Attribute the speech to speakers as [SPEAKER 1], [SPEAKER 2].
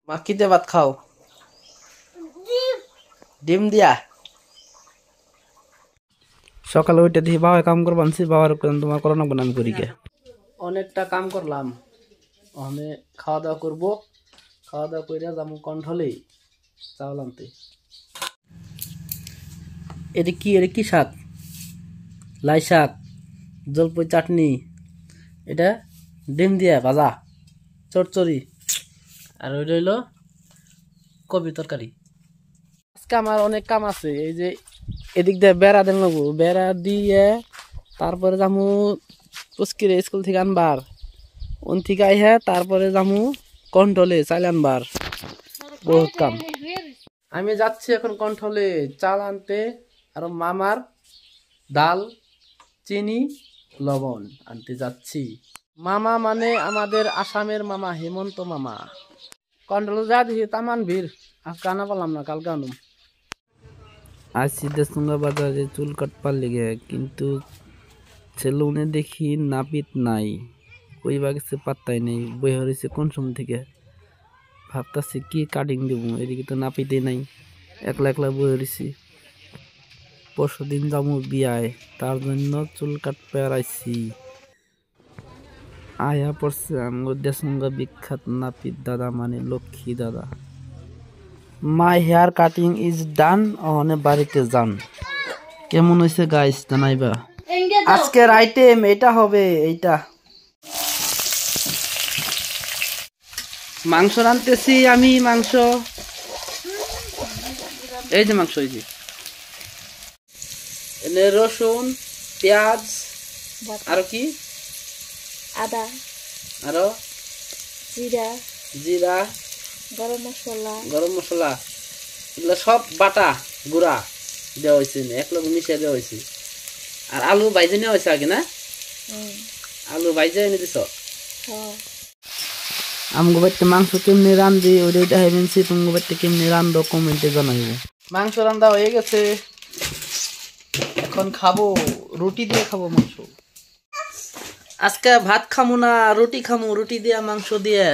[SPEAKER 1] মা কি দিয়ে ভাত খাও? ডিম দিয়া। সকালে ওইটা দিয়ে বাবা কাম করবো আনছি, বাবার তোমার করোনা বনাম করি কে অনেকটা কাম করলাম। আমি খাওয়া দাওয়া করবো, খাওয়া দাওয়া করে যাবো কন্ট্রোলেই চাউল আনতে। এটা কি শাক? লাই শাক, জলপাই চাটনি, এটা ডিম দিয়া ভাজা চচ্চড়ি, আর ওইটা হইলো কবি তরকারি। আজকে আমার অনেক কাম আছে। এই যে এদিক দিয়ে বেড়া দেন লাগবো, বেড়া দিয়ে তারপরে যামু পুস্কিরে স্কুল থেকে আনবার, ওন থেকে আইহা তারপরে যামু কন্ট্রোলে চাল আনবার। বহুত কাম। আমি যাচ্ছি এখন কন্ট্রোলে চাল আনতে, আর মামার ডাল, চিনি, লবণ আনতে যাচ্ছি। মামা মানে আমাদের আসামের মামা, হেমন্ত মামা। কন্ট্রোলে যা দিছি তামান ভিড়, আজকে আনা পারলাম না, কালকে আনুম। আসছি দেসুঙ্গা বাজারে চুল কাটবার লেগে, কিন্তু সেলুনে দেখি নাপিত নাই, কইবা গেছে পাত্তাই নেই, বই হয়েছে কোন সময় থেকে। ভাবতাছি কি কাটিং দেব, এদিকে তো নাপিতেই নাই, একলা একলা বই হয়েছি। পরশু দিন যাবো বিয়ায়, তার জন্য চুল কাটতে আইছি। আয়া পড়ছে আমার দেসুঙ্গা বিখ্যাত নাপিত দাদা, মানে লক্ষ্মী দাদা। My hair cutting is done, অনে বাড়িতে যান। কেমন হয়েছে গাইস জানাইবা। আজকের আইটেম এটা হবে, এইটা মাংস রানতেছি আমি। মাংস, এই যে মাংস, এই যে এনে রসুন, পেঁয়াজ, আর কি
[SPEAKER 2] আদা,
[SPEAKER 1] আরো
[SPEAKER 2] জিরা,
[SPEAKER 1] জিরা,
[SPEAKER 2] গরম মশলা,
[SPEAKER 1] এগুলো সব বাটা গুঁড়া দেওয়া হয়েছে, এক লগে মিশিয়ে দেওয়া হয়েছে। আর আলু ভাইজে নেওয়া হয়েছে আগে না? আলু ভাইজে এনে দিছ। আমগো বাড়িতে মাংস কেমনি রান্ধি ওইটাই দেখাইবেনছি, তোমার বাড়িতে কেমনি রান্ধো কমেন্টে জানাইব। মাংস রান্ধা হয়ে গেছে, এখন খাবো, রুটি দিয়ে খাবো মাংস। আজকে ভাত খামু না, রুটি খামু, রুটি দিয়া মাংস দিয়ে।